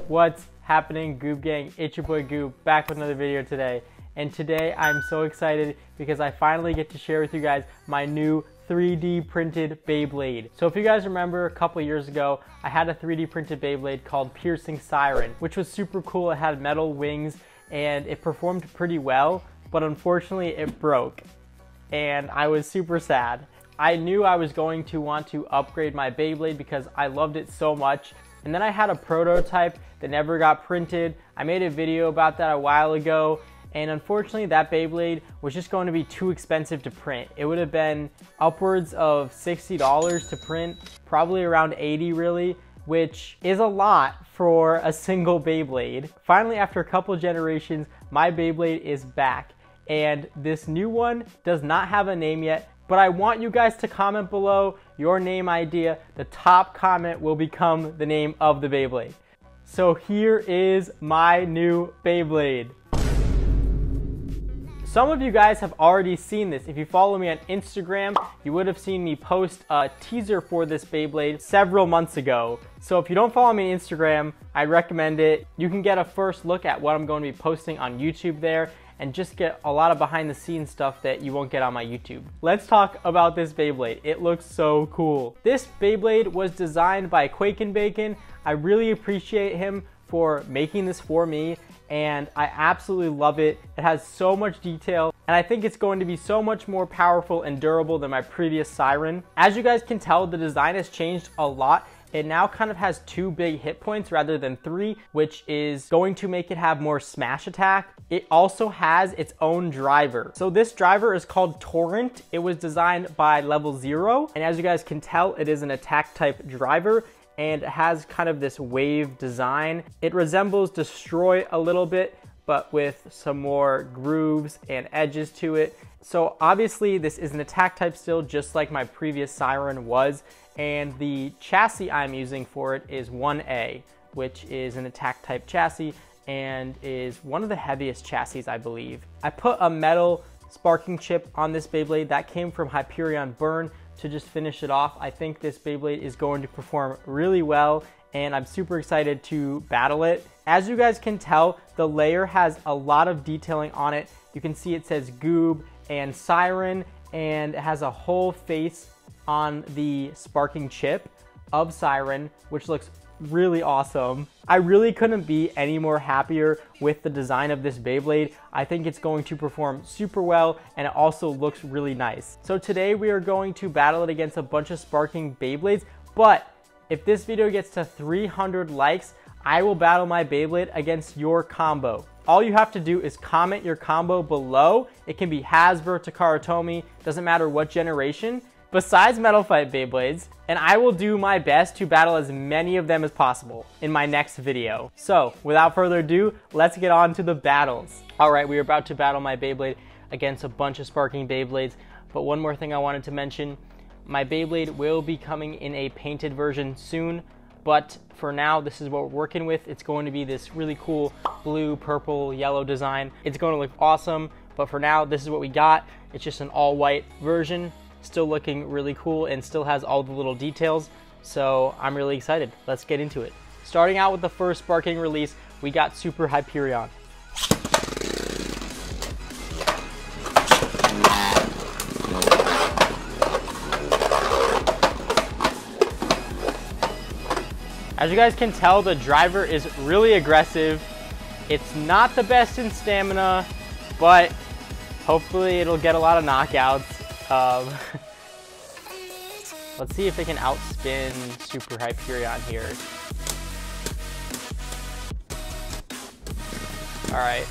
What's happening, Goob Gang? It's your boy Goob, back with another video today. And today I'm so excited because I finally get to share with you guys my new 3D printed Beyblade. So if you guys remember, a couple years ago, I had a 3D printed Beyblade called Piercing Siren, which was super cool. It had metal wings and it performed pretty well, but unfortunately it broke. And I was super sad. I knew I was going to want to upgrade my Beyblade because I loved it so much. And then I had a prototype that never got printed. I made a video about that a while ago, and unfortunately that Beyblade was just going to be too expensive to print. It would have been upwards of $60 to print, probably around $80 really, which is a lot for a single Beyblade. Finally, after a couple generations, my Beyblade is back, and this new one does not have a name yet, but I want you guys to comment below your name idea. The top comment will become the name of the Beyblade. So here is my new Beyblade. Some of you guys have already seen this. If you follow me on Instagram, you would have seen me post a teaser for this Beyblade several months ago. So if you don't follow me on Instagram, I recommend it. You can get a first look at what I'm going to be posting on YouTube there, and just get a lot of behind the scenes stuff that you won't get on my YouTube. Let's talk about this Beyblade. It looks so cool. This Beyblade was designed by Quake and Bacon. I really appreciate him for making this for me, and I absolutely love it. It has so much detail, and I think it's going to be so much more powerful and durable than my previous Siren. As you guys can tell, the design has changed a lot. It now kind of has 2 big hit points rather than 3, which is going to make it have more smash attack. It also has its own driver. So this driver is called Torrent. It was designed by Level 0, and as you guys can tell, it is an attack type driver, and it has kind of this wave design. It resembles Destroy a little bit, but with some more grooves and edges to it. So obviously this is an attack type still, just like my previous Siren was, and the chassis I'm using for it is 1A, which is an attack type chassis and is one of the heaviest chassis, I believe. I put a metal sparking chip on this Beyblade that came from Hyperion Burn to just finish it off. I think this Beyblade is going to perform really well, and I'm super excited to battle it. As you guys can tell, the layer has a lot of detailing on it. You can see it says Goob and Siren, and it has a whole face on the sparking chip of Siren, which looks really awesome. I really couldn't be any more happier with the design of this Beyblade. I think it's going to perform super well, and it also looks really nice. So today we are going to battle it against a bunch of sparking Beyblades, but if this video gets to 300 likes, I will battle my Beyblade against your combo. All you have to do is comment your combo below. It can be Hasbro to Karatomi, doesn't matter what generation, besides Metal Fight Beyblades, and I will do my best to battle as many of them as possible in my next video. So without further ado, let's get on to the battles. All right, we are about to battle my Beyblade against a bunch of sparking Beyblades, but one more thing I wanted to mention, my Beyblade will be coming in a painted version soon, but for now, this is what we're working with. It's going to be this really cool blue, purple, yellow design. It's going to look awesome, but for now, this is what we got. It's just an all-white version, still looking really cool and still has all the little details, so I'm really excited. Let's get into it. Starting out with the first sparking release, we got Super Hyperion. As you guys can tell, the driver is really aggressive. It's not the best in stamina, but hopefully it'll get a lot of knockouts. Let's see if they can outspin Super Hyperion here. All right.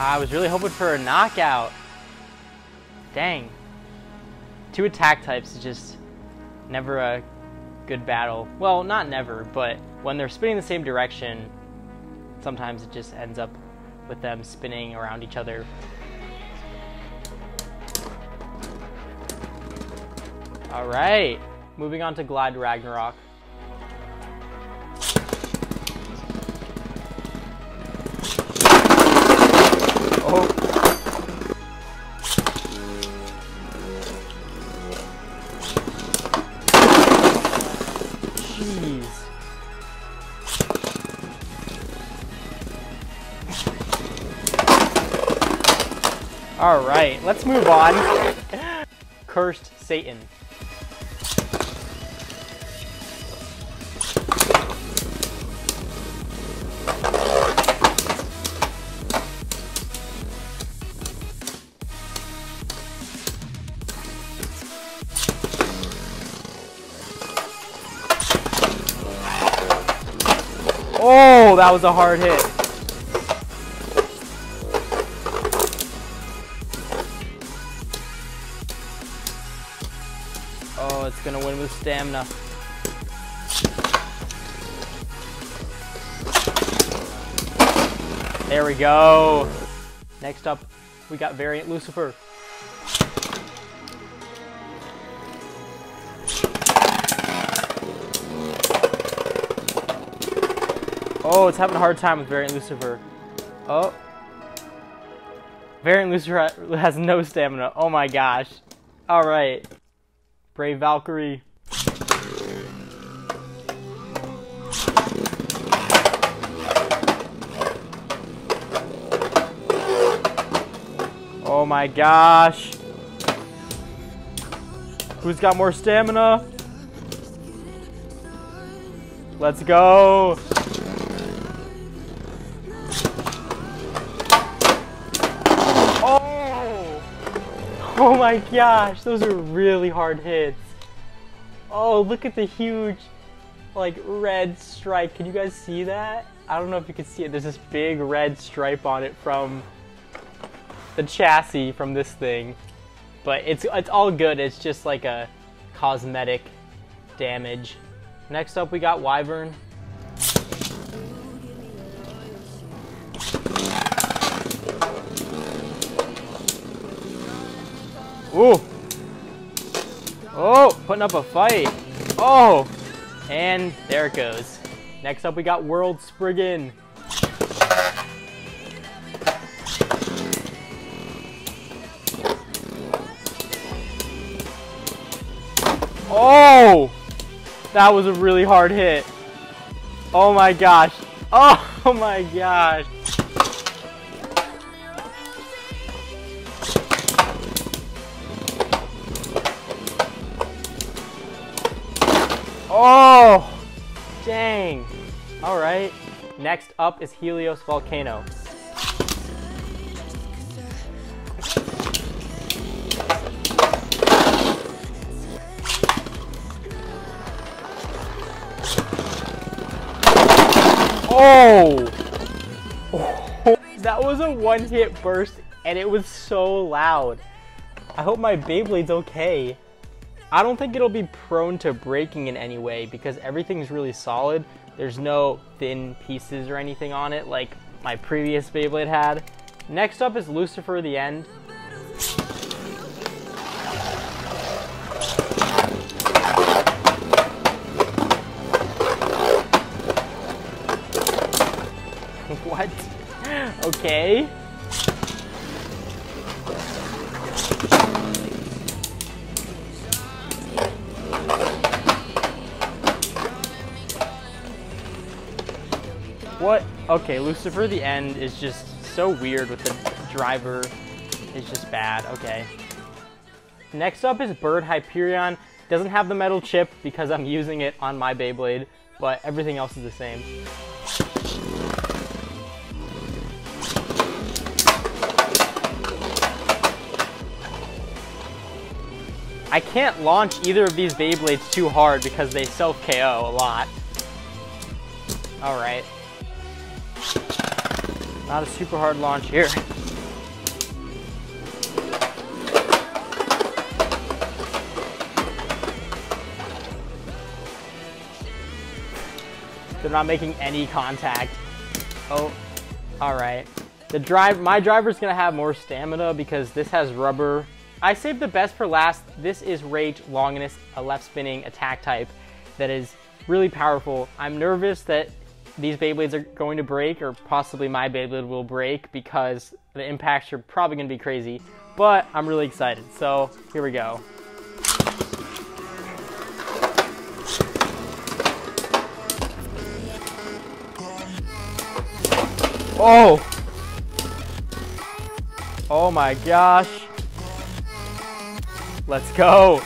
I was really hoping for a knockout. Dang. 2 attack types is just never a good battle. Well, not never, but when they're spinning the same direction, sometimes it just ends up with them spinning around each other. All right, moving on to Glide Ragnarok. All right, let's move on. Cursed Satan. Oh, that was a hard hit. Oh, it's gonna win with stamina. There we go. Next up, we got Variant Lucifer. Oh, it's having a hard time with Variant Lucifer. Oh. Variant Lucifer has no stamina. Oh my gosh. Alright. Brave Valkyrie. Oh my gosh. Who's got more stamina? Let's go. Oh my gosh, those are really hard hits. Oh, look at the huge, like, red stripe. Can you guys see that? I don't know if you can see it. There's this big red stripe on it from the chassis from this thing. But it's all good. It's just like a cosmetic damage. Next up, we got Wyvern. Ooh. Oh, putting up a fight. Oh, and there it goes. Next up, we got World Spriggan. Oh, that was a really hard hit. Oh my gosh. Oh my gosh. Oh, dang. All right. Next up is Helios Volcano. Oh! Oh, that was a one-hit burst, and it was so loud. I hope my Beyblade's okay. I don't think it'll be prone to breaking in any way because everything's really solid. There's no thin pieces or anything on it like my previous Beyblade had. Next up is Lucifer The End. What? Okay. What? Okay, Lucifer The End is just so weird with the driver. It's just bad. Okay. Next up is Bird Hyperion. Doesn't have the metal chip because I'm using it on my Beyblade, but everything else is the same. I can't launch either of these Beyblades too hard because they self-KO a lot. Alright. Not a super hard launch here. They're not making any contact. Oh, alright. My driver's gonna have more stamina because this has rubber. I saved the best for last. This is Rage Longinus, a left spinning attack type that is really powerful. I'm nervous that these Beyblades are going to break, or possibly my Beyblade will break because the impacts are probably going to be crazy, but I'm really excited. So here we go. Oh! Oh my gosh. Let's go.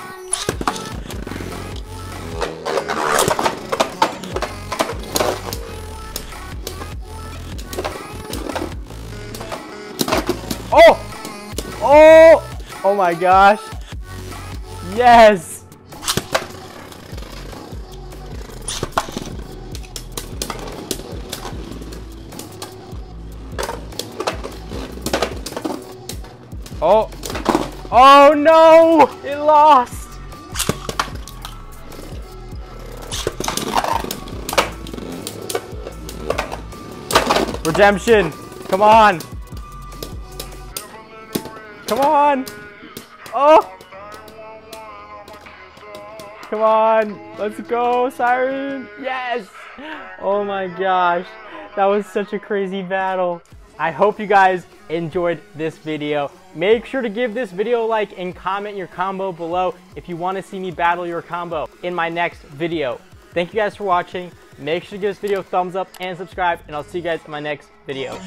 Oh! Oh! Oh my gosh. Yes! Oh! Oh no! It lost! Redemption! Come on! Come on! Oh! Come on! Let's go, Siren! Yes! Oh my gosh. That was such a crazy battle. I hope you guys enjoyed this video. Make sure to give this video a like and comment your combo below if you want to see me battle your combo in my next video. Thank you guys for watching. Make sure to give this video a thumbs up and subscribe, and I'll see you guys in my next video.